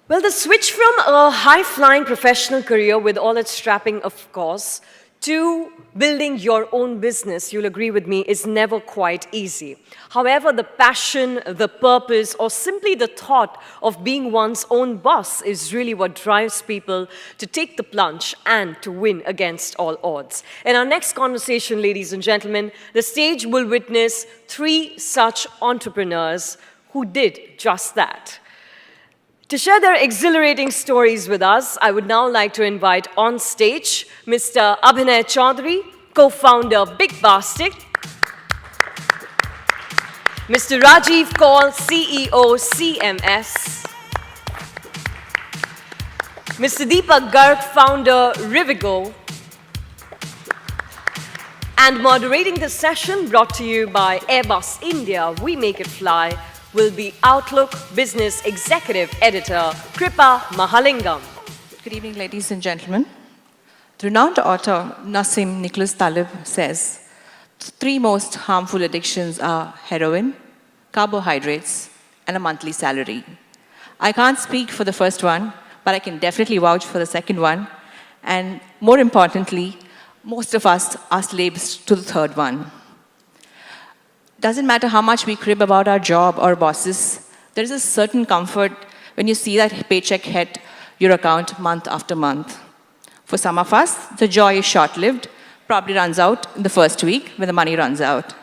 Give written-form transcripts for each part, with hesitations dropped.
Well, the switch from a high-flying professional career with all its strapping, of course, to building your own business, you'll agree with me, is never quite easy. However, the passion, the purpose, or simply the thought of being one's own boss is really what drives people to take the plunge and to win against all odds. In our next conversation, ladies and gentlemen, the stage will witness three such entrepreneurs who did just that. To share their exhilarating stories with us, I would now like to invite on stage Mr. Abhinay Choudhary, co-founder Bigbasket, Mr. Rajiv Kaul, CEO CMS, Mr. Deepak Garg, founder Rivigo, and moderating the session brought to you by Airbus India, We Make It Fly, will be Outlook Business Executive Editor Kripa Mahalingam. Good evening, ladies and gentlemen. The renowned author Nassim Nicholas Taleb says, the three most harmful addictions are heroin, carbohydrates, and a monthly salary. I can't speak for the first one, but I can definitely vouch for the second one. And more importantly, most of us are slaves to the third one. Doesn't matter how much we crib about our job or bosses, there is a certain comfort when you see that paycheck hit your account month after month. For some of us, the joy is short-lived, probably runs out in the first week when the money runs out.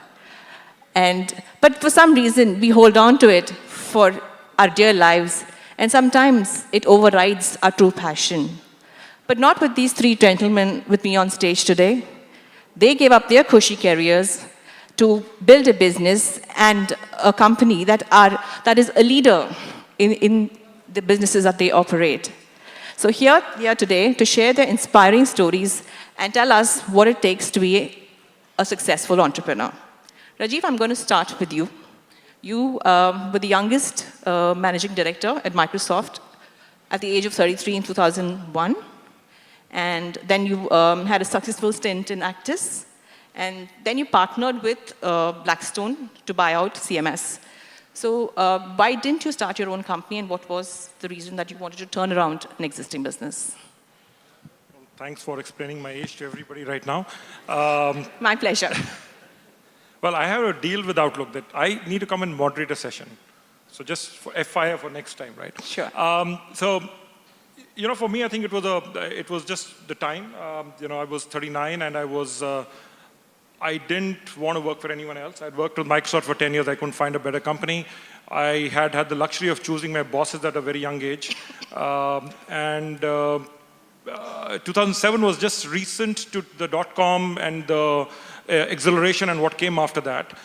But for some reason, we hold on to it for our dear lives, and sometimes it overrides our true passion. But not with these three gentlemen with me on stage today. They gave up their cushy careers to build a business and a company that is a leader in the businesses that they operate. So here they are today to share their inspiring stories and tell us what it takes to be a successful entrepreneur. Rajiv, I'm going to start with you. You were the youngest managing director at Microsoft at the age of 33 in 2001. And then you had a successful stint in Actis. And then you partnered with Blackstone to buy out CMS. So why didn't you start your own company, and what was the reason that you wanted to turn around an existing business? Well, thanks for explaining my age to everybody right now. My pleasure. Well, I have a deal with Outlook that I need to come and moderate a session. So just for FYI for next time, right? Sure. So, for me, I think it was just the time. I was 39 and I didn't want to work for anyone else. I'd worked with Microsoft for 10 years. I couldn't find a better company. I had the luxury of choosing my bosses at a very young age. 2007 was just recent to the dot-com and the exhilaration and what came after that.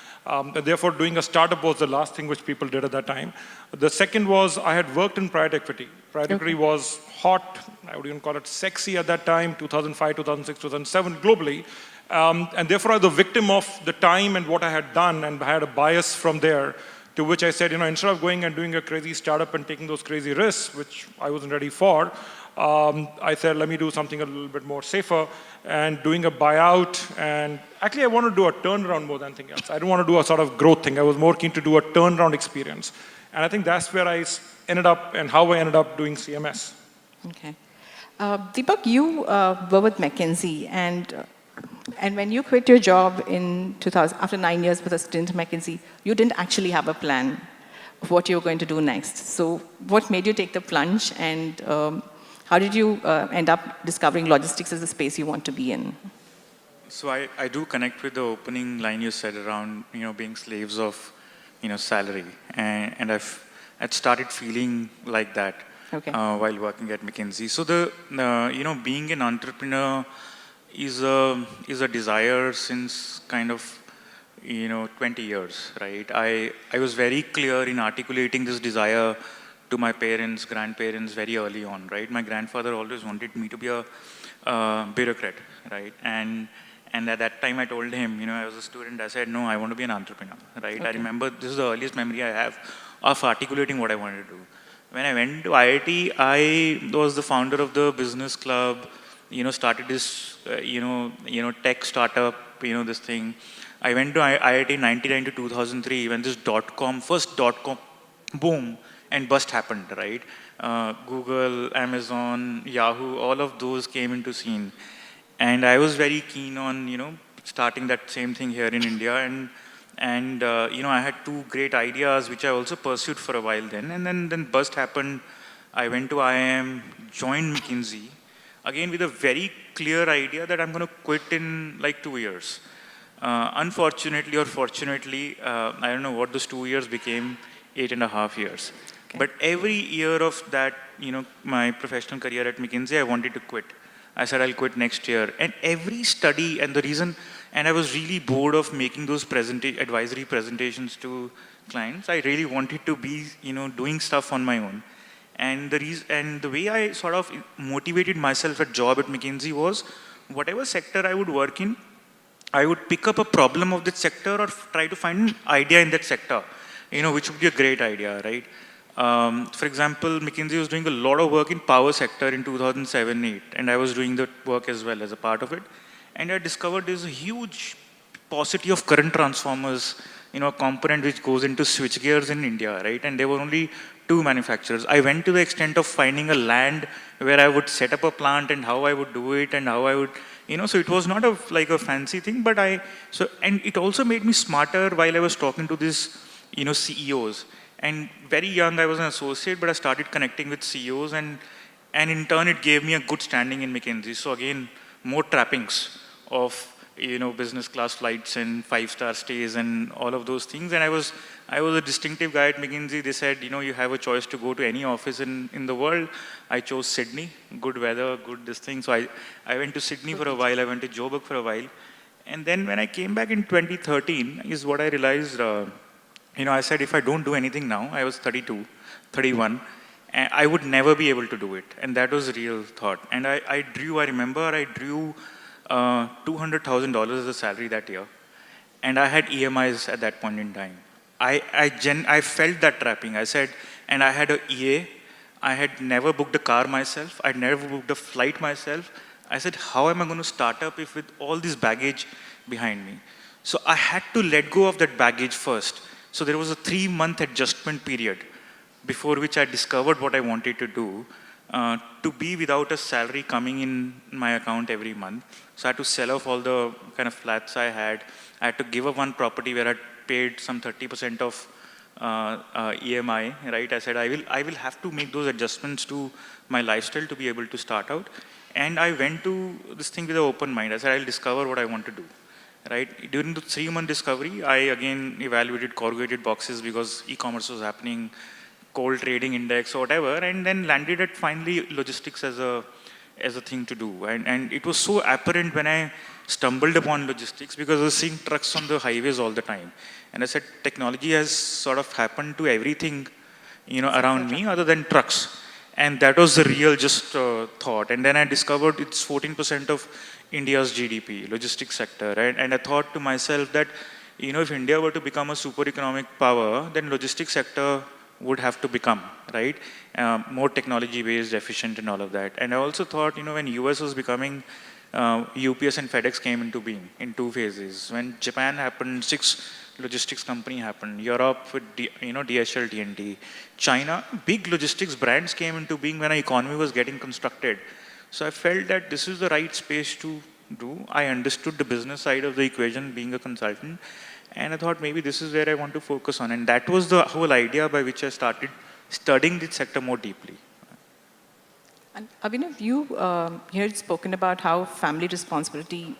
Therefore, doing a startup was the last thing which people did at that time. The second was I had worked in private equity. Private equity was hot, I would even call it sexy at that time, 2005, 2006, 2007, globally. And therefore, I was the victim of the time and what I had done, and I had a bias from there, to which I said, instead of going and doing a crazy startup and taking those crazy risks, which I wasn't ready for, I said, let me do something a little bit more safer, and doing a buyout. And actually, I want to do a turnaround more than anything else. I don't want to do a sort of growth thing. I was more keen to do a turnaround experience. And I think that's where I ended up and how I ended up doing CMS. Okay. Deepak, you were with McKinsey, and when you quit your job in 2000, after 9 years with a stint at McKinsey, you didn't actually have a plan of what you were going to do next. So what made you take the plunge, and how did you end up discovering logistics as a space you want to be in? So I do connect with the opening line you said around, being slaves of, salary. And I'd started feeling like that while working at McKinsey. So being an entrepreneur is a desire since kind of 20 years, right? I was very clear in articulating this desire to my parents, grandparents very early on, right? My grandfather always wanted me to be a bureaucrat, right? And at that time I told him, I was a student, I said, no, I want to be an entrepreneur, right? Okay. I remember this is the earliest memory I have of articulating what I wanted to do. When I went to IIT, I was the founder of the business club, started this, tech startup, this thing. I went to IIT 99 to 2003 when this first dot-com boom and bust happened, right? Google, Amazon, Yahoo, all of those came into scene. And I was very keen on, starting that same thing here in India. And I had two great ideas, which I also pursued for a while then. And then bust happened. I went to IIM, joined McKinsey, again with a very clear idea that I'm going to quit in like 2 years. Unfortunately or fortunately, I don't know what those 2 years became, 8.5 years. Okay. But every year of that, my professional career at McKinsey, I wanted to quit. I said, I'll quit next year. And every study, and the reason, and I was really bored of making those advisory presentations to clients. I really wanted to be, doing stuff on my own. And the way I sort of motivated myself at job at McKinsey was, whatever sector I would work in, I would pick up a problem of that sector or try to find an idea in that sector, which would be a great idea, right? For example, McKinsey was doing a lot of work in power sector in 2007-8, and I was doing that work as well as a part of it. And I discovered there's a huge paucity of current transformers, a component which goes into switchgears in India, right? And there were only 2 manufacturers. I went to the extent of finding a land where I would set up a plant and how I would do it and how I would, so it was not like a fancy thing, but and it also made me smarter while I was talking to these, CEOs. And very young, I was an associate, but I started connecting with CEOs, and in turn, it gave me a good standing in McKinsey. So again, more trappings of, business class flights and 5-star stays and all of those things. And I was a distinctive guy at McKinsey. They said, you have a choice to go to any office in the world. I chose Sydney, good weather, good this thing. So I went to Sydney for a while. I went to Joburg for a while. And then when I came back in 2013 is what I realized, I said, if I don't do anything now, I was 32, 31, and I would never be able to do it. And that was a real thought. And I remember I drew $200,000 as a salary that year. And I had EMIs at that point in time. I felt that trapping. I said, and I had an EA. I had never booked a car myself. I'd never booked a flight myself. I said, how am I going to start up if with all this baggage behind me? So I had to let go of that baggage first. So there was a 3-month adjustment period before which I discovered what I wanted to do, to be without a salary coming in my account every month. So I had to sell off all the kind of flats I had. I had to give up one property where I paid some 30% of EMI, right? I said, I will have to make those adjustments to my lifestyle to be able to start out. And I went to this thing with an open mind. I said, I'll discover what I want to do. Right? During the 3-month discovery, I again evaluated corrugated boxes because e-commerce was happening, coal trading index or whatever, and then landed at finally logistics as a thing to do. And it was so apparent when I stumbled upon logistics because I was seeing trucks on the highways all the time. And I said, technology has sort of happened to everything, around me other than trucks. And that was the real just thought. And then I discovered it's 14% of India's GDP, logistics sector, right? And I thought to myself that, if India were to become a super economic power, then logistics sector would have to become, right? More technology-based, efficient and all of that. And I also thought, when US was becoming, UPS and FedEx came into being in 2 phases. When Japan happened, 6 logistics company happened. Europe with, DHL, TNT. China, big logistics brands came into being when our economy was getting constructed. So I felt that this is the right space to do. I understood the business side of the equation being a consultant. And I thought maybe this is where I want to focus on. And that was the whole idea by which I started studying this sector more deeply. And Abhinay, you here had spoken about how family responsibility,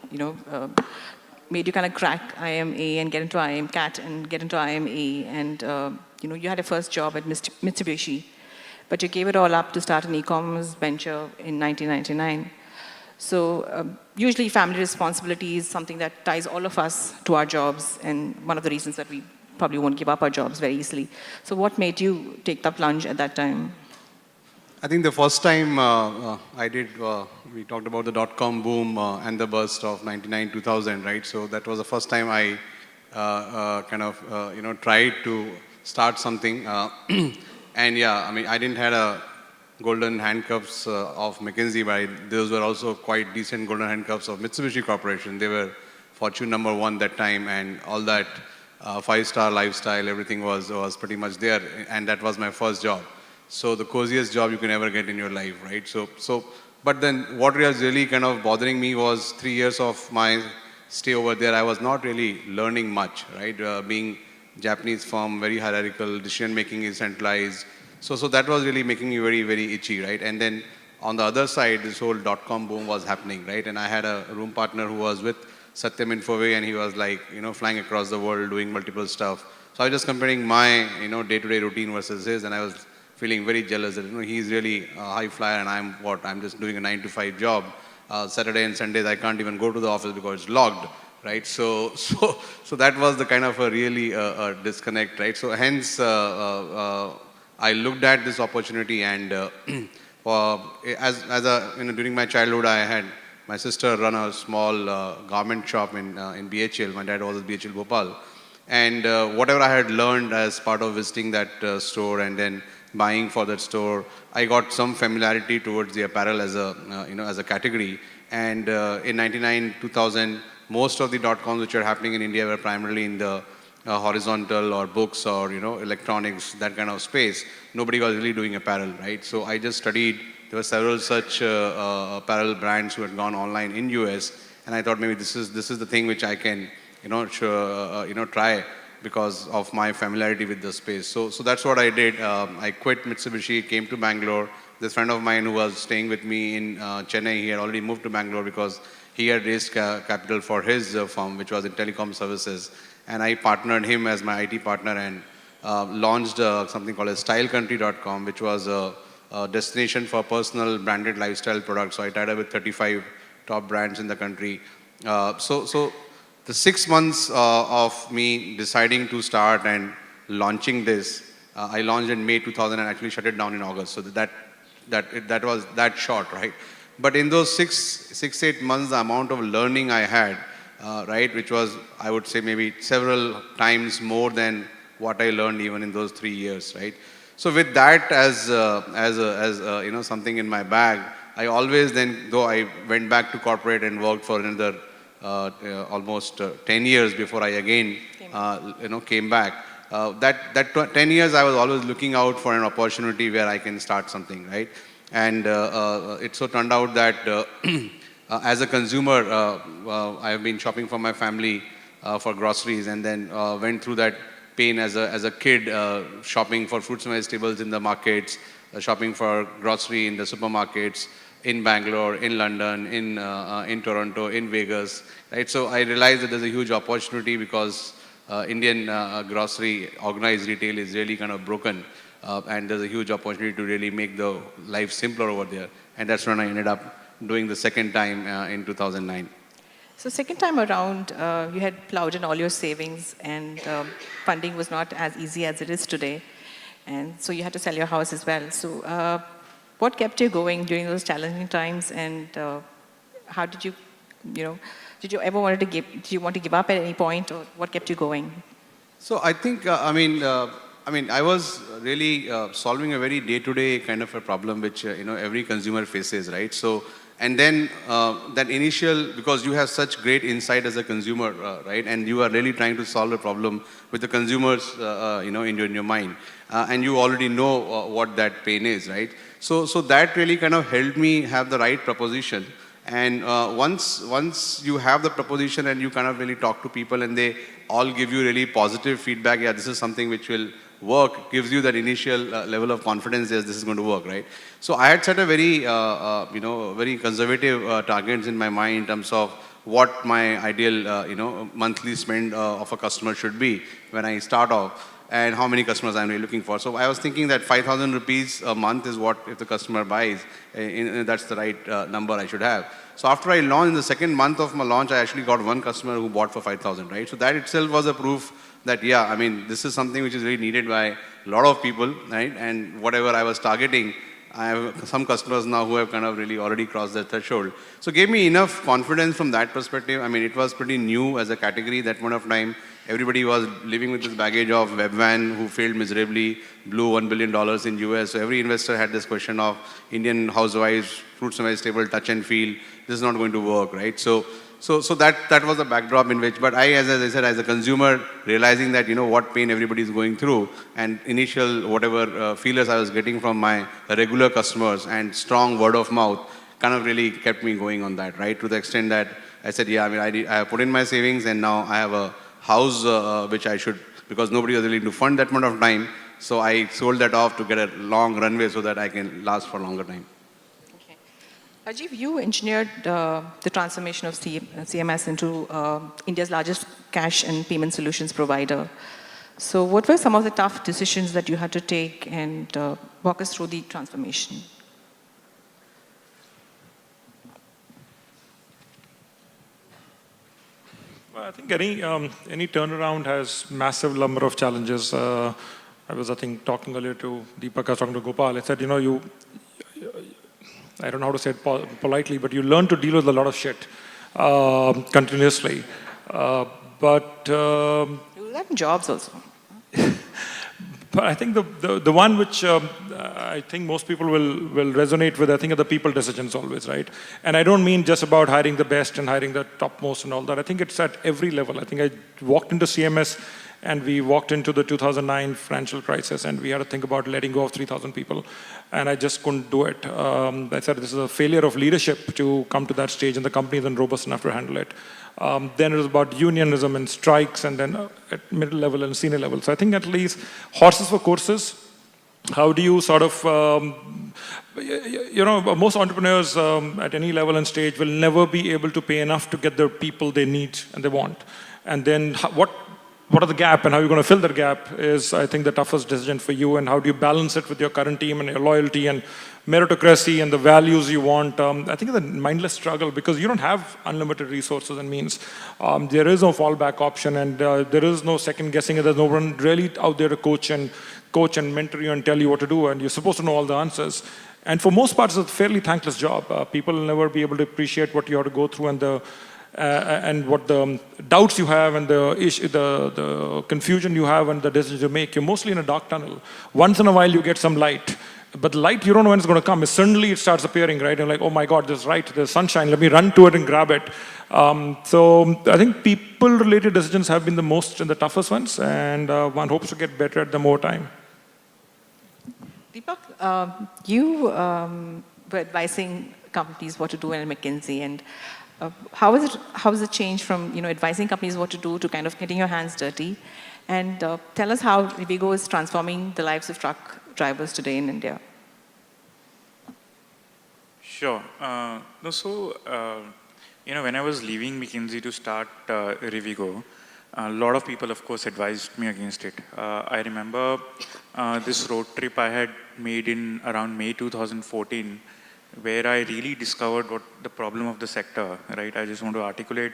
made you kind of crack IMA and get into IMCAT and get into IMA. And, you had a first job at Mitsubishi. But you gave it all up to start an e-commerce venture in 1999. So usually family responsibility is something that ties all of us to our jobs, and one of the reasons that we probably won't give up our jobs very easily. So what made you take the plunge at that time? I think the first time I did, we talked about the dot-com boom and the burst of 99, 2000, right? So that was the first time I tried to start something. And yeah, I mean, I didn't have a golden handcuffs of McKinsey, but those were also quite decent golden handcuffs of Mitsubishi Corporation. They were Fortune #1 that time, and all that five-star lifestyle, everything was pretty much there, and that was my first job. So the coziest job you can ever get in your life, right? But then what was really kind of bothering me was 3 years of my stay over there. I was not really learning much, right? Being Japanese firm, very hierarchical, decision making is centralized. So that was really making me very, very itchy, right? And then on the other side, this whole dot-com boom was happening, right? And I had a room partner who was with Satyam Infoway, and he was like, flying across the world, doing multiple stuff. So I was just comparing my, day-to-day routine versus his, and I was feeling very jealous that, he's really a high flyer, and I'm just doing a 9 to 5 job. Saturday and Sundays, I can't even go to the office because it's logged, right? So that was the kind of a really disconnect, right? So hence, I looked at this opportunity, and during my childhood, I had my sister run a small garment shop in BHL. My dad was at BHL Bhopal. And whatever I had learned as part of visiting that store and then buying for that store, I got some familiarity towards the apparel as a category. And in 99, 2000, most of the dot-coms which are happening in India were primarily in the horizontal or books or, electronics, that kind of space. Nobody was really doing apparel, right? So I just studied. There were several such apparel brands who had gone online in US, and I thought maybe this is the thing which I can, try because of my familiarity with the space. So that's what I did. I quit Mitsubishi, came to Bangalore. This friend of mine who was staying with me in Chennai, he had already moved to Bangalore because he had raised capital for his firm, which was in telecom services. And I partnered him as my IT partner and launched something called stylecountry.com, which was a destination for personal branded lifestyle products. So I tied up with 35 top brands in the country. So the 6 months of me deciding to start and launching this, I launched in May 2000 and actually shut it down in August. So that was that short, right? But in those 8 months, the amount of learning I had, right, which was, I would say, maybe several times more than what I learned even in those 3 years, right? So with that as something in my bag, I always then, though I went back to corporate and worked for another almost 10 years before I again came back. That 10 years I was always looking out for an opportunity where I can start something, right? And it so turned out that as a consumer, I have been shopping for my family for groceries, and then went through that pain as a kid, shopping for fruits and vegetables in the markets, shopping for grocery in the supermarkets, in Bangalore, in London, in Toronto, in Vegas, right? So I realized that there's a huge opportunity because Indian grocery organized retail is really kind of broken, and there's a huge opportunity to really make the life simpler over there. And that's when I ended up doing the second time in 2009. So second time around, you had plowed in all your savings, and funding was not as easy as it is today. And so you had to sell your house as well. So what kept you going during those challenging times, and how did you, did you ever want to give up at any point, or what kept you going? So I think, I was really solving a very day-to-day kind of a problem which, every consumer faces, right? So, and then that initial, because you have such great insight as a consumer, right? And you are really trying to solve a problem with the consumers, in your mind. And you already know what that pain is, right? So that really kind of helped me have the right proposition. And once you have the proposition and you kind of really talk to people and they all give you really positive feedback, yeah, this is something which will work, gives you that initial level of confidence, yes, this is going to work, right? So I had set a very, very conservative targets in my mind in terms of what my ideal, monthly spend of a customer should be when I start off, and how many customers I'm really looking for. So I was thinking that 5,000 rupees a month is what, if the customer buys, that's the right number I should have. So after I launched, in the second month of my launch, I actually got one customer who bought for 5,000, right? So that itself was a proof that, yeah, this is something which is really needed by a lot of people, right? And whatever I was targeting, I have some customers now who have kind of really already crossed that threshold. So it gave me enough confidence from that perspective. It was pretty new as a category that point of time. Everybody was living with this baggage of Webvan who failed miserably, blew $1 billion in US. So every investor had this question of Indian housewives, fruits and vegetables, touch and feel. This is not going to work, right? So So that was the backdrop in which, but as I said, as a consumer, realizing that, what pain everybody is going through, and initial whatever feelers I was getting from my regular customers and strong word of mouth kind of really kept me going on that, right? To the extent that I said, yeah, I mean, I have put in my savings, and now I have a house which I should, because nobody was willing to fund that amount of time. So I sold that off to get a long runway so that I can last for longer time. Okay. Rajiv, you engineered the transformation of CMS into India's largest cash and payment solutions provider. So what were some of the tough decisions that you had to take, and walk us through the transformation? Well, I think any turnaround has massive number of challenges. I was, I think, talking earlier to Deepak, I was talking to Gopal. I said, I don't know how to say it politely, but you learn to deal with a lot of shit continuously. But You do that in jobs also. But I think the one which I think most people will resonate with, I think, are the people decisions always, right? And I don't mean just about hiring the best and hiring the topmost and all that. I think it's at every level. I think I walked into CMS and we walked into the 2009 financial crisis, and we had to think about letting go of 3,000 people. And I just couldn't do it. I said, this is a failure of leadership to come to that stage, and the company isn't robust enough to handle it. Then it was about unionism and strikes, and then at middle level and senior level. So I think at least horses for courses. How do you sort of, most entrepreneurs at any level and stage will never be able to pay enough to get the people they need and they want. And then what are the gap, and how you're going to fill that gap is, I think, the toughest decision for you. And how do you balance it with your current team and your loyalty and meritocracy and the values you want? I think it's a mindless struggle, because you don't have unlimited resources and means. There is no fallback option, and there is no second guessing. There's no one really out there to coach and mentor you and tell you what to do, and you're supposed to know all the answers. And for most parts, it's a fairly thankless job. People will never be able to appreciate what you have to go through, and what the doubts you have, and the confusion you have, and the decisions you make. You're mostly in a dark tunnel. Once in a while you get some light, but the light, you don't know when it's going to come. Suddenly it starts appearing, right? And like, oh my God, there's light, there's sunshine, let me run to it and grab it. So I think people-related decisions have been the most and the toughest ones, and one hopes to get better at them more time. Deepak, you were advising companies what to do in McKinsey, and how has it changed from advising companies what to do to kind of getting your hands dirty? And tell us how Rivigo is transforming the lives of truck drivers today in India. Sure. When I was leaving McKinsey to start Rivigo, a lot of people, of course, advised me against it. I remember this road trip I had made in around May 2014, where I really discovered what the problem of the sector, right? I just want to articulate,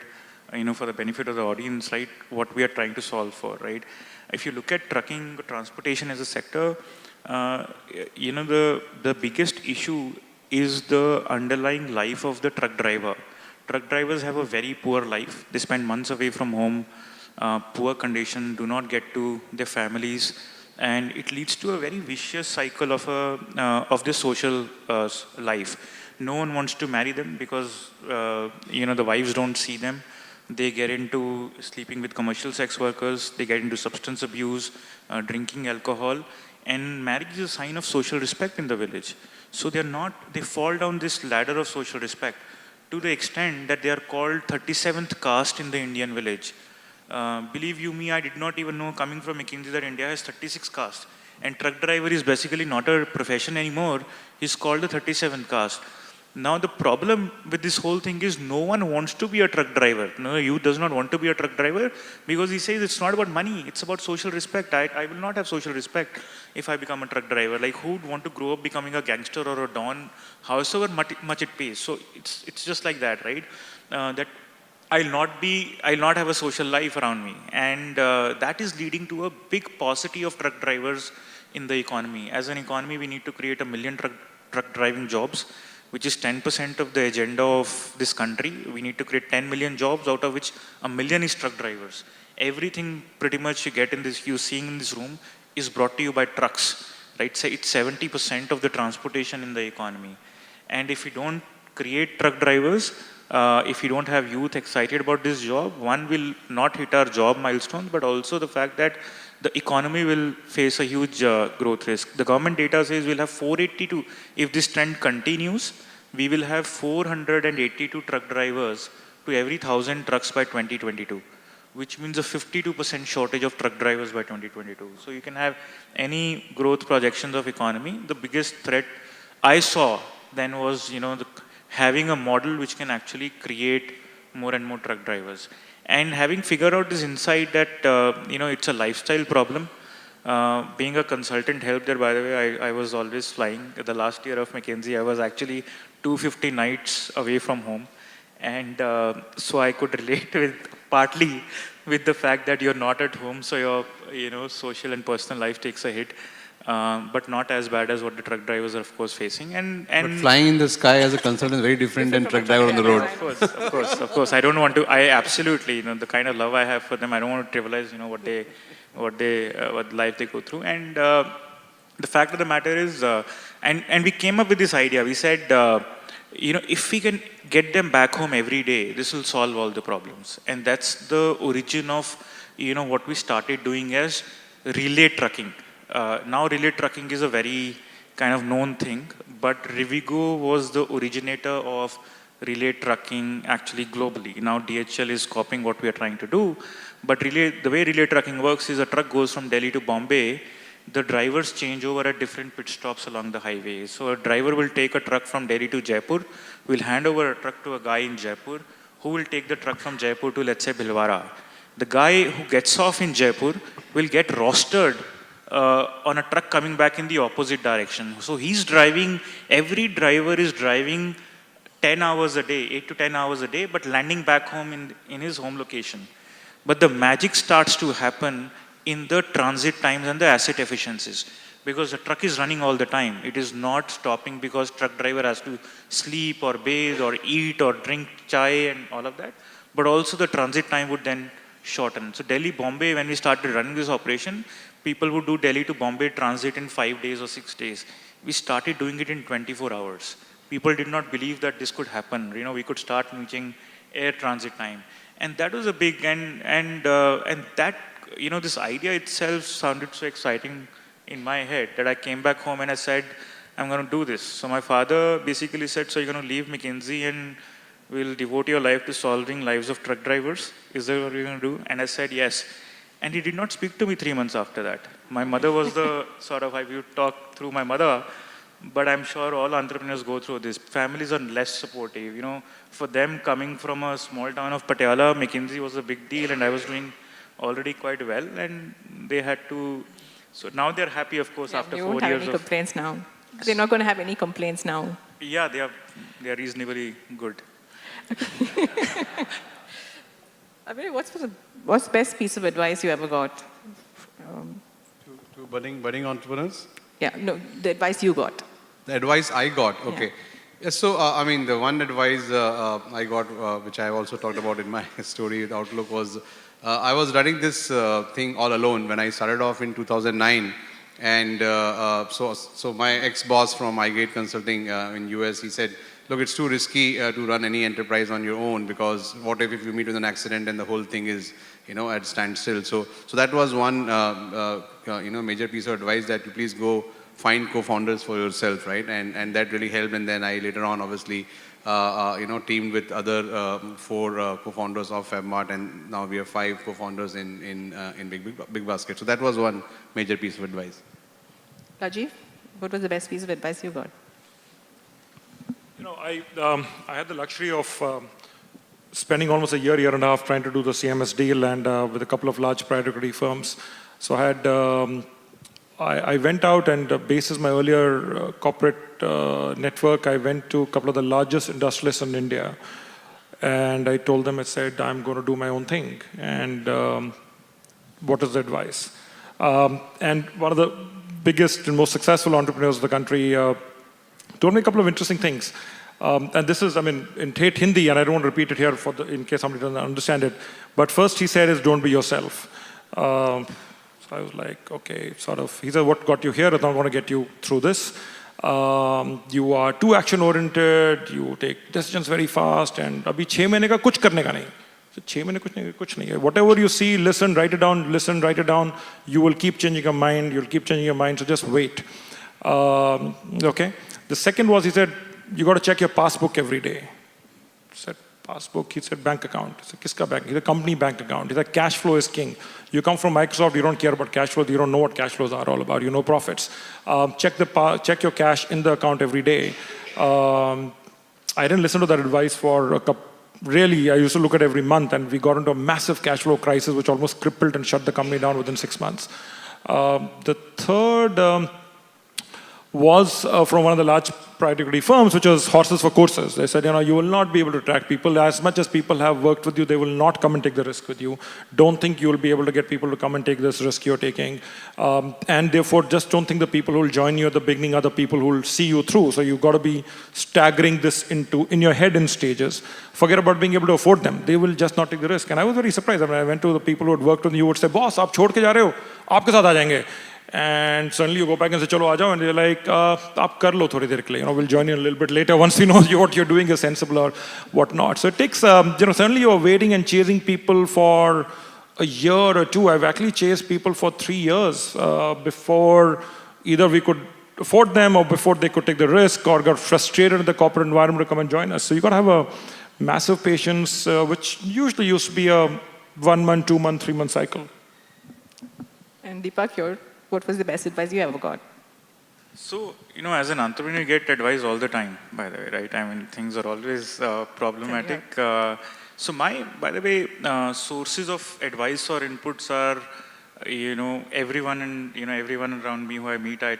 for the benefit of the audience, right, what we are trying to solve for, right? If you look at trucking, transportation as a sector, the biggest issue is the underlying life of the truck driver. Truck drivers have a very poor life. They spend months away from home, poor condition, do not get to their families, and it leads to a very vicious cycle of the social life. No one wants to marry them because the wives don't see them. They get into sleeping with commercial sex workers. They get into substance abuse, drinking alcohol, and marriage is a sign of social respect in the village. So they fall down this ladder of social respect to the extent that they are called 37th caste in the Indian village. Believe you me, I did not even know, coming from McKinsey, that India has 36 castes. And truck driver is basically not a profession anymore. He's called the 37th caste. Now the problem with this whole thing is no one wants to be a truck driver. No, youth does not want to be a truck driver because he says it's not about money, it's about social respect. I will not have social respect if I become a truck driver. Like, who would want to grow up becoming a gangster or a don, however much it pays? So it's just like that, right? That I'll not have a social life around me. And that is leading to a big paucity of truck drivers in the economy. As an economy, we need to create 1 million truck driving jobs, which is 10% of the agenda of this country. We need to create 10 million jobs, out of which 1 million is truck drivers. Everything pretty much you're seeing in this room is brought to you by trucks, right? So it's 70% of the transportation in the economy. And if we don't create truck drivers, if you don't have youth excited about this job, one will not hit our job milestones, but also the fact that the economy will face a huge growth risk. The government data says we'll have 482, if this trend continues, we will have 482 truck drivers to every 1,000 trucks by 2022, which means a 52% shortage of truck drivers by 2022. So you can have any growth projections of economy. The biggest threat I saw then was, having a model which can actually create more and more truck drivers. And having figured out this insight that, it's a lifestyle problem. Being a consultant helped there, by the way. I was always flying. The last year of McKinsey, I was actually 250 nights away from home. And so I could relate partly with the fact that you're not at home, so your social and personal life takes a hit. But not as bad as what the truck drivers are, of course, facing. But flying in the sky as a consultant is very different than truck driver on the road. Of course. I don't want to. I absolutely, the kind of love I have for them, I don't want to trivialize, what life they go through. And the fact of the matter is, and we came up with this idea. We said, if we can get them back home every day, this will solve all the problems. And that's the origin of, what we started doing as relay trucking. Now relay trucking is a very kind of known thing, but Rivigo was the originator of relay trucking actually globally. Now DHL is copying what we are trying to do, but the way relay trucking works is a truck goes from Delhi to Bombay, the drivers change over at different pit stops along the highway. So a driver will take a truck from Delhi to Jaipur, will hand over a truck to a guy in Jaipur, who will take the truck from Jaipur to, let's say, Bhilwara. The guy who gets off in Jaipur will get rostered on a truck coming back in the opposite direction. So every driver is driving 10 hours a day, 8 to 10 hours a day, but landing back home in his home location. But the magic starts to happen in the transit times and the asset efficiencies, because the truck is running all the time. It is not stopping because truck driver has to sleep or bathe or eat or drink chai and all of that, but also the transit time would then shorten. So Delhi, Bombay, when we started running this operation, people would do Delhi to Bombay transit in 5 days or 6 days. We started doing it in 24 hours. People did not believe that this could happen. We could start reaching air transit time. And that was a big, and that, this idea itself sounded so exciting in my head that I came back home and I said, I'm going to do this. So my father basically said, so you're going to leave McKinsey and will devote your life to solving lives of truck drivers? Is that what you're going to do? And I said, yes. And he did not speak to me 3 months after that. My mother was the sort of, I would talk through my mother, but I'm sure all entrepreneurs go through this. Families are less supportive. For them, coming from a small town of Patiala, McKinsey was a big deal, and I was doing already quite well, and they had to. So now they're happy, of course, after 4 years. They won't have any complaints now. They're not going to have any complaints now. Yeah, they are reasonably good. Abhinay, what's the best piece of advice you ever got? To budding entrepreneurs? Yeah, no, the advice you got. The advice I got, okay. Yeah, so, the one advice I got, which I also talked about in my story with Outlook, was I was running this thing all alone when I started off in 2009. And so my ex-boss from iGate Consulting in US, he said, look, it's too risky to run any enterprise on your own, because what if you meet with an accident and the whole thing is, at standstill. So that was one, major piece of advice, that you please go find co-founders for yourself, right? And that really helped. And then I later on, obviously, teamed with other 4 co-founders of FabMart, and now we have 5 co-founders in Bigbasket. So that was one major piece of advice. Rajiv, what was the best piece of advice you got? I had the luxury of spending almost a year and a half trying to do the CMS deal, and with a couple of large private equity firms. So I had, I went out and basis my earlier corporate network, I went to a couple of the largest industrialists in India. And I told them, I said, I'm going to do my own thing. And what is the advice? And one of the biggest and most successful entrepreneurs of the country told me a couple of interesting things. And this is, in Tate Hindi, and I don't want to repeat it here in case somebody doesn't understand it. But first he said is, don't be yourself. So I was like, okay, sort of. He said, what got you here is not going to get you through this. You are too action-oriented, you take decisions very fast, and अभी 6 महीने का कुछ करने का नहीं. So 6 महीने कुछ नहीं है. Whatever you see, listen, write it down. You will keep changing your mind, so just wait. Okay. The second was, he said, you got to check your passbook every day. I said, passbook? He said, bank account. I said, kiska bank? He said, company bank account. He said, cash flow is king. You come from Microsoft, you don't care about cash flow, you don't know what cash flows are all about, you know profits. Check your cash in the account every day. I didn't listen to that advice for a couple. Really, I used to look at every month, and we got into a massive cash flow crisis which almost crippled and shut the company down within 6 months. The third was from one of the large private equity firms, which was horses for courses. They said, you will not be able to track people. As much as people have worked with you, they will not come and take the risk with you. Don't think you will be able to get people to come and take this risk you're taking. And therefore, just don't think the people who will join you at the beginning are the people who will see you through. So you've got to be staggering this in your head in stages. Forget about being able to afford them. They will just not take the risk. And I was very surprised. I went to the people who had worked with you, would say, boss, aap chhod ke ja rahe ho? Aapke saath aa jayenge. And suddenly you go back and say, chalo, aa jao. And they're like, aap kar lo thodi der ke liye. We'll join you a little bit later once we know what you're doing is sensible or whatnot. So it takes, suddenly you're waiting and chasing people for a year or two. I've actually chased people for 3 years before either we could afford them or before they could take the risk or got frustrated in the corporate environment to come and join us. So you got to have a massive patience, which usually used to be a 1 month, 2 month, 3 month cycle. And Deepak, what was the best advice you ever got? So, as an entrepreneur, you get advice all the time, by the way, right? I mean, things are always problematic. So by the way, sources of advice or inputs are, everyone around me who I meet, I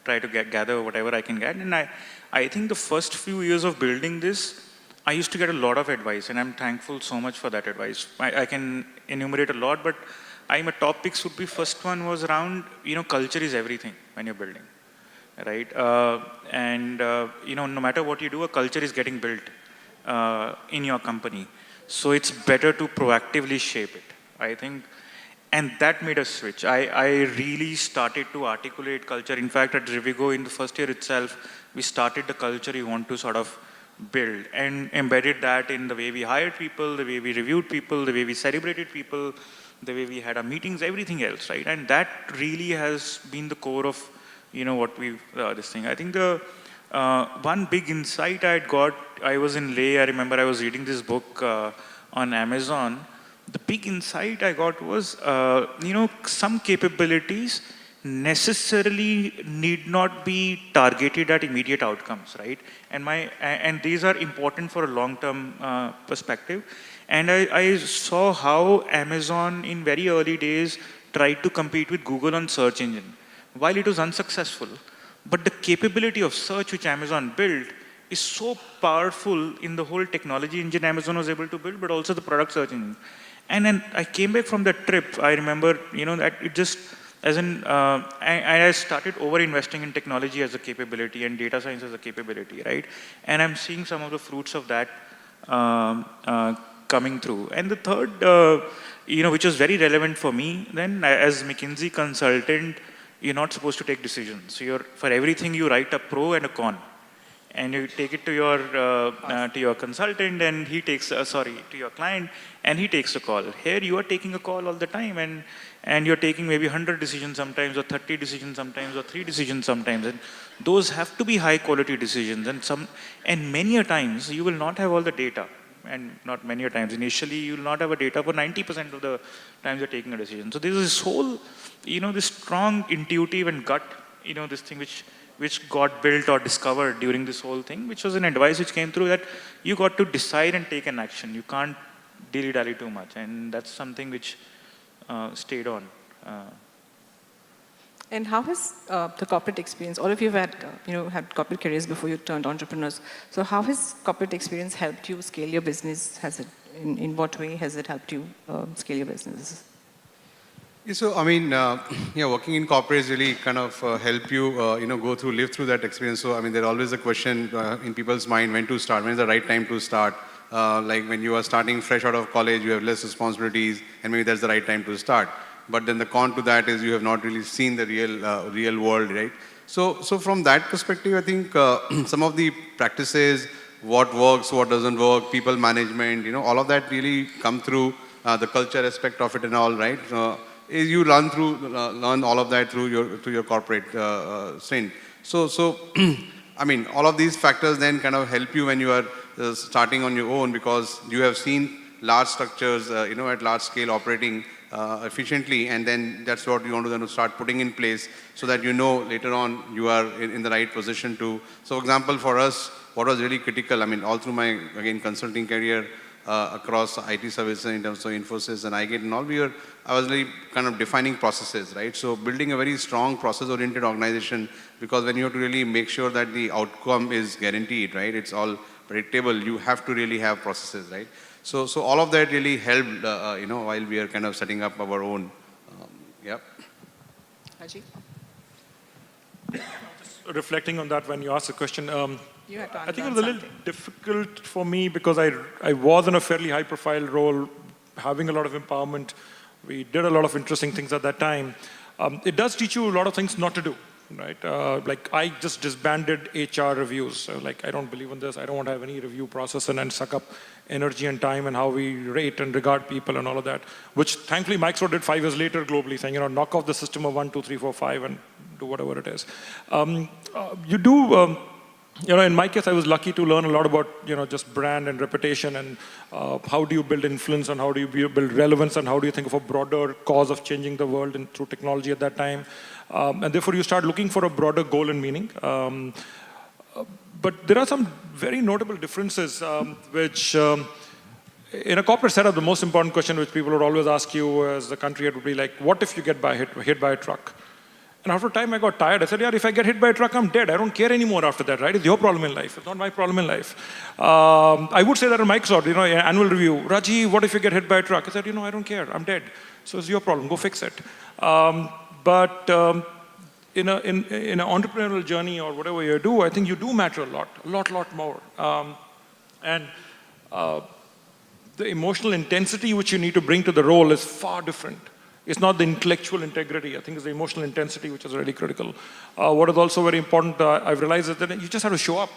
try to gather whatever I can get. And I think the first few years of building this, I used to get a lot of advice, and I'm thankful so much for that advice. I can enumerate a lot, but my top picks would be, first one was around, culture is everything when you're building, right? No matter what you do, a culture is getting built in your company. So it's better to proactively shape it, I think. And that made a switch. I really started to articulate culture. In fact, at Rivigo, in the first year itself, we started the culture we want to sort of build and embedded that in the way we hired people, the way we reviewed people, the way we celebrated people, the way we had our meetings, everything else, right? And that really has been the core of, what we've, this thing. I think the one big insight I had got, I was in Leh, I remember I was reading this book on Amazon. The big insight I got was, some capabilities necessarily need not be targeted at immediate outcomes, right? And these are important for a long-term perspective. And I saw how Amazon in very early days tried to compete with Google on search engine. While it was unsuccessful, but the capability of search which Amazon built is so powerful in the whole technology engine Amazon was able to build, but also the product search engine. And then I came back from that trip, I remember, that it just, I started over-investing in technology as a capability and data science as a capability, right? And I'm seeing some of the fruits of that coming through. And the third, which was very relevant for me, then as McKinsey consultant, you're not supposed to take decisions. So for everything you write a pro and a con. And you take it to your consultant, and he takes, to your client, and he takes a call. Here you are taking a call all the time, and you're taking maybe 100 decisions sometimes, or 30 decisions sometimes, or 3 decisions sometimes. And those have to be high quality decisions. And many a times you will not have all the data. And not many a times. Initially, you will not have a data for 90% of the times you're taking a decision. So there's this whole, this strong intuitive and gut, this thing which got built or discovered during this whole thing, which was an advice which came through that you got to decide and take an action. You can't dilly-dally too much. And that's something which stayed on. And how has the corporate experience, all of you have had corporate careers before you turned entrepreneurs. So how has corporate experience helped you scale your business? In what way has it helped you scale your business? Yeah, so I mean, working in corporates really kind of help you, live through that experience. So I mean, there's always a question in people's mind when to start, when is the right time to start. Like when you are starting fresh out of college, you have less responsibilities, and maybe that's the right time to start. But then the con to that is you have not really seen the real world, right? So from that perspective, I think some of the practices, what works, what doesn't work, people management, all of that really come through the culture aspect of it and all, right? Is you learn all of that through your corporate stint. So I mean, all of these factors then kind of help you when you are starting on your own, because you have seen large structures, at large scale operating efficiently, and then that's what you want to then start putting in place so that later on you are in the right position to. So, for example, for us, what was really critical, I mean, all through my, again, consulting career across IT services in terms of Infosys and iGate and all, I was really kind of defining processes, right? So building a very strong process-oriented organization, because when you have to really make sure that the outcome is guaranteed, right? It's all predictable. You have to really have processes, right? So all of that really helped, while we are kind of setting up our own. Yep. Rajiv? Just reflecting on that when you asked the question, You had to I think it unlearn was a little something. difficult for me because I was in a fairly high-profile role, having a lot of empowerment. We did a lot of interesting things at that time. It does teach you a lot of things not to do, right? Like I just disbanded HR reviews. So like I don't believe in this. I don't want to have any review process and suck up energy and time and how we rate and regard people and all of that, which thankfully Microsoft did 5 years later globally, saying, knock off the system of 1, 2, 3, 4, 5 and do whatever it is. You do... in my case, I was lucky to learn a lot about, just brand and reputation and how do you build influence and how do you build relevance and how do you think of a broader cause of changing the world through technology at that time. And therefore, you start looking for a broader goal and meaning. But there are some very notable differences which, in a corporate setup, the most important question which people would always ask you as the country head would be like, what if you get hit by a truck? And after a time, I got tired. I said, if I get hit by a truck, I'm dead. I don't care anymore after that, right? It's your problem in life. It's not my problem in life. I would say that in Microsoft, annual review, Rajiv, what if you get hit by a truck? I said, I don't care. I'm dead. So it's your problem. Go fix it. But in an entrepreneurial journey or whatever you do, I think you do matter a lot more. And the emotional intensity which you need to bring to the role is far different. It's not the intellectual integrity. I think it's the emotional intensity which is really critical. What is also very important, I've realized, is that you just have to show up.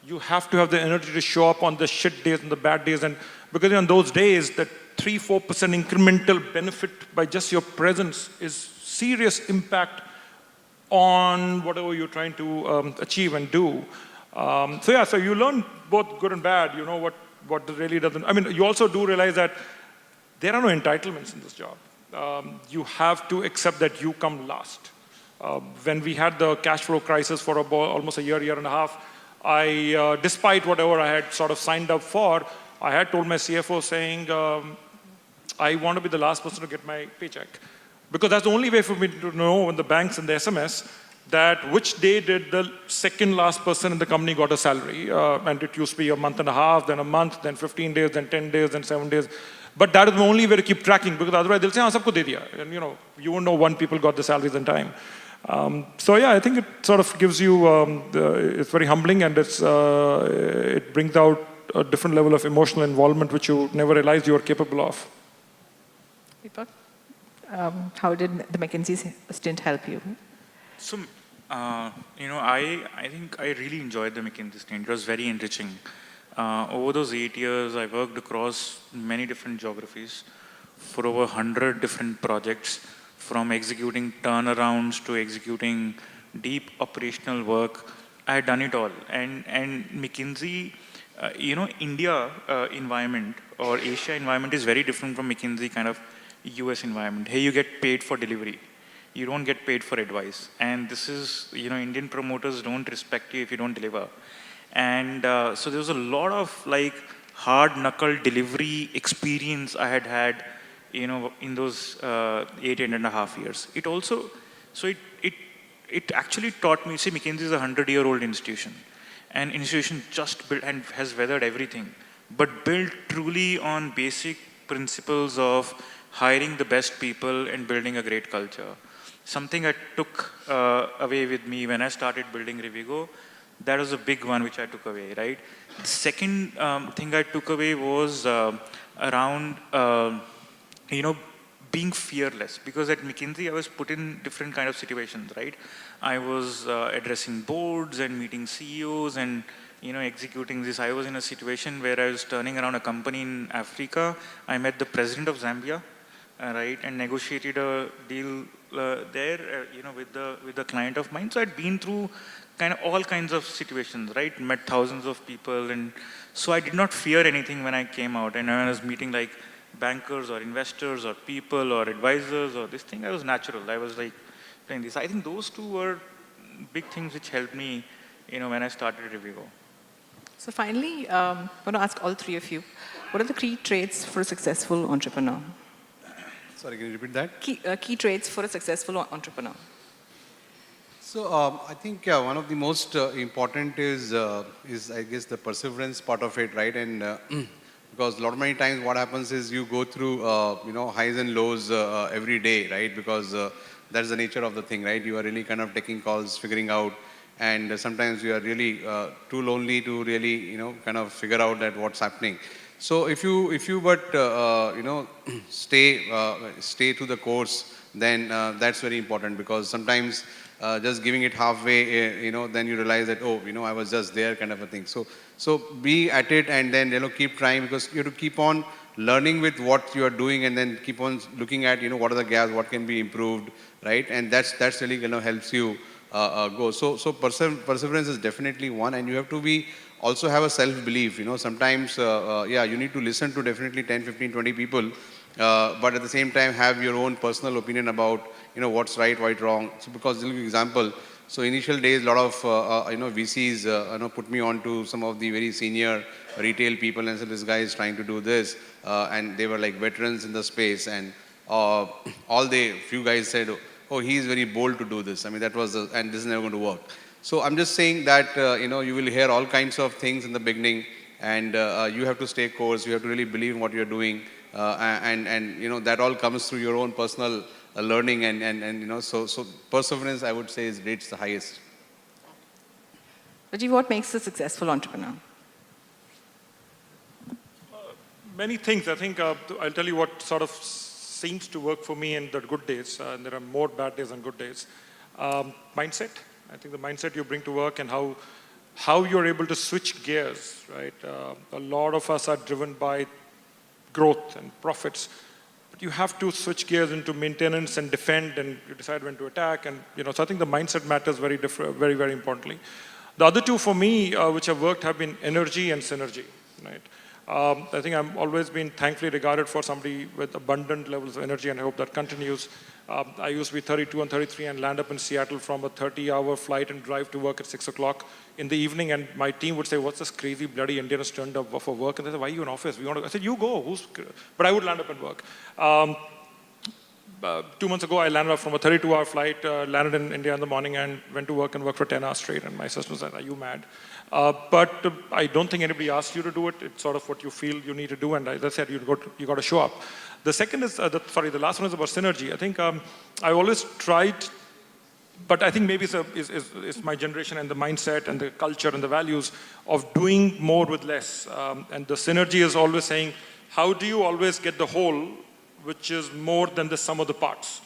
You have to have the energy to show up on the shit days and the bad days. And because on those days, that 3-4% incremental benefit by just your presence is serious impact on whatever you're trying to achieve and do. So you learn both good and bad. What really doesn't. I mean, you also do realize that there are no entitlements in this job. You have to accept that you come last. When we had the cash flow crisis for almost a year and a half, I, despite whatever I had sort of signed up for, I had told my CFO saying, I want to be the last person to get my paycheck. Because that's the only way for me to know when the banks and the SMS that which day did the second last person in the company got a salary. And it used to be a month and a half, then a month, then 15 days, then 10 days, then 7 days. But that is the only way to keep tracking, because otherwise they'll say, sabko de diya. And you won't know when people got the salaries in time. So yeah, I think it sort of gives you, it's very humbling, and it brings out a different level of emotional involvement which you never realized you were capable of. Deepak, how did the McKinsey stint help you? So, I think I really enjoyed the McKinsey stint. It was very enriching. Over those 8 years, I worked across many different geographies for over 100 different projects, from executing turnarounds to executing deep operational work. I had done it all. And McKinsey, India environment or Asia environment is very different from McKinsey kind of US environment. Here you get paid for delivery. You don't get paid for advice. And this is, Indian promoters don't respect you if you don't deliver. And so there was a lot of hard knuckle delivery experience I had, in those 8.5 years. It also, it actually taught me, see, McKinsey is a 100-year-old institution. An institution just built and has weathered everything, but built truly on basic principles of hiring the best people and building a great culture. Something I took away with me when I started building Rivigo. That was a big one which I took away, right? The second thing I took away was around, being fearless, because at McKinsey I was put in different kind of situations, right? I was addressing boards and meeting CEOs and executing this. I was in a situation where I was turning around a company in Africa. I met the president of Zambia, right, and negotiated a deal there, with the client of mine. So I'd been through kind of all kinds of situations, right? Met thousands of people, and so I did not fear anything when I came out. And when I was meeting like bankers or investors or people or advisors or this thing, I was natural. I was like playing this. I think those two were big things which helped me, when I started Rivigo. So finally, I want to ask all three of you, what are the key traits for a successful entrepreneur? Sorry, can you repeat that? Key traits for a successful entrepreneur. So I think one of the most important is I guess the perseverance part of it, right? And because a lot of many times what happens is you go through highs and lows every day, right? Because that's the nature of the thing, right? You are really kind of taking calls, figuring out, and sometimes you are really too lonely to really kind of figure out that what's happening. So if you but stay to the course, then that's very important, because sometimes just giving it halfway, then you realize that, oh, I was just there, kind of a thing. So be at it, and then keep trying, because you have to keep on learning with what you are doing, and then keep on looking at what are the gaps, what can be improved, right? And that's really helps you go. So perseverance is definitely one, and you have to be also have a self-belief. Sometimes you need to listen to definitely 10, 15, 20 people, but at the same time have your own personal opinion about what's right, what's wrong. So because, to give you an example, so initial days, a lot of VCs put me on to some of the very senior retail people and said, this guy is trying to do this, and they were like veterans in the space, and few guys said, oh, he is very bold to do this. I mean, that was and this is never going to work. So I'm just saying that you will hear all kinds of things in the beginning, and you have to stay course. You have to really believe in what you're doing, and that all comes through your own personal learning, and so perseverance, I would say, is rates the highest. Rajiv, what makes a successful entrepreneur? Many things. I think I'll tell you what sort of seems to work for me in the good days, and there are more bad days than good days. Mindset. I think the mindset you bring to work, and how you're able to switch gears, right? A lot of us are driven by growth and profits, but you have to switch gears into maintenance and defend, and you decide when to attack, and so I think the mindset matters very, very importantly. The other two for me, which have worked, have been energy and synergy, right? I think I've always been thankfully regarded for somebody with abundant levels of energy, and I hope that continues. I used to be 32 and 33 and land up in Seattle from a 30-hour flight and drive to work at 6 o'clock in the evening, and my team would say, what's this crazy bloody Indian has turned up for work? And they said, why are you in office? We want to. I said, you go. But I would land up at work. 2 months ago, I landed up from a 32-hour flight, landed in India in the morning, and went to work and worked for 10 hours straight. And my sister said, are you mad? But I don't think anybody asked you to do it. It's sort of what you feel you need to do. And as I said, you got to show up. The second is, the last one is about synergy. I think I always tried, but I think maybe it's my generation and the mindset and the culture and the values of doing more with less. And the synergy is always saying, how do you always get the whole, which is more than the sum of the parts?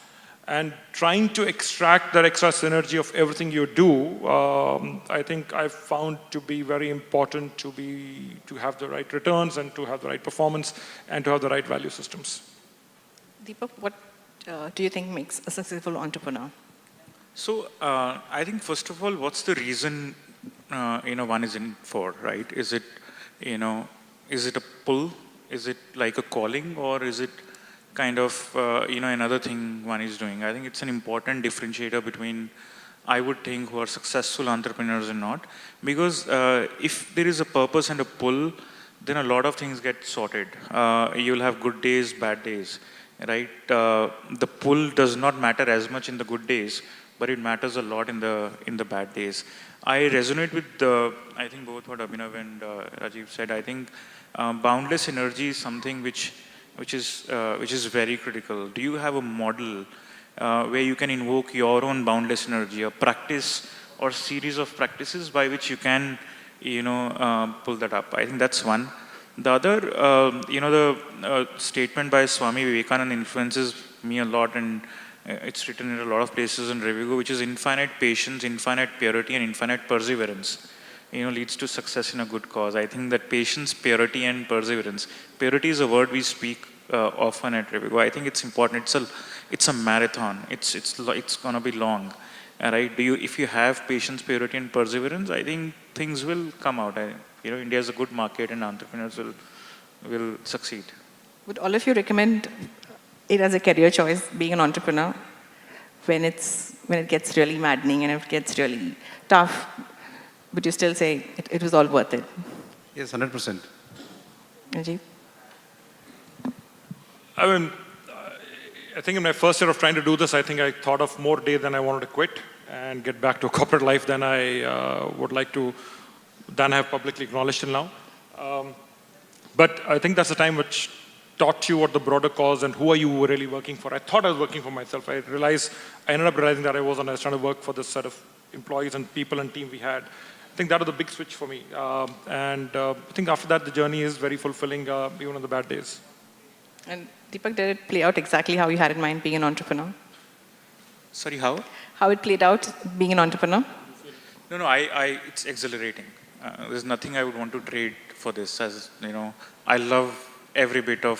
And trying to extract that extra synergy of everything you do, I think I've found to be very important to have the right returns, and to have the right performance, and to have the right value systems. Deepak, what do you think makes a successful entrepreneur? So I think first of all, what's the reason one is in for, right? Is it a pull? Is it like a calling, or is it kind of another thing one is doing? I think it's an important differentiator between, I would think, who are successful entrepreneurs and not, because if there is a purpose and a pull, then a lot of things get sorted. You'll have good days, bad days, right? The pull does not matter as much in the good days, but it matters a lot in the bad days. I resonate with I think both what Abhinav and Rajiv said. I think boundless energy is something which is very critical. Do you have a model where you can invoke your own boundless energy, a practice or series of practices by which you can, pull that up? I think that's one. The other, the statement by Swami Vivekananda influences me a lot, and it's written in a lot of places in Rivigo, which is infinite patience, infinite purity, and infinite perseverance. Leads to success in a good cause. I think that patience, purity, and perseverance. Purity is a word we speak often at Rivigo. I think it's important. It's a marathon. It's gonna be long. Right? If you have patience, purity, and perseverance, I think things will come out. India is a good market, and entrepreneurs will succeed. Would all of you recommend it as a career choice, being an entrepreneur, when it gets really maddening and it gets really tough? Would you still say it was all worth it? Yes, 100%. Rajiv? I mean, I think in my first year of trying to do this, I think I thought of more days than I wanted to quit and get back to a corporate life than I would like to, than I have publicly acknowledged till now. But I think that's the time which taught you what the broader cause and who are you really working for. I thought I was working for myself. I ended up realizing that I wasn't. I was trying to work for this set of employees and people and team we had. I think that was the big switch for me. I think after that, the journey is very fulfilling, even on the bad days. And Deepak, did it play out exactly how you had in mind being an entrepreneur? Sorry, how? How it played out being an entrepreneur? No, it's exhilarating. There's nothing I would want to trade for this. I love every bit of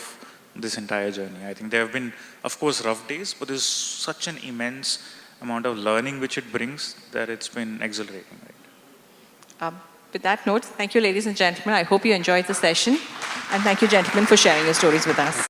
this entire journey. I think there have been, of course, rough days, but there's such an immense amount of learning which it brings that it's been exhilarating. Right? With that note, thank you, ladies and gentlemen. I hope you enjoyed the session. And thank you, gentlemen, for sharing your stories with us.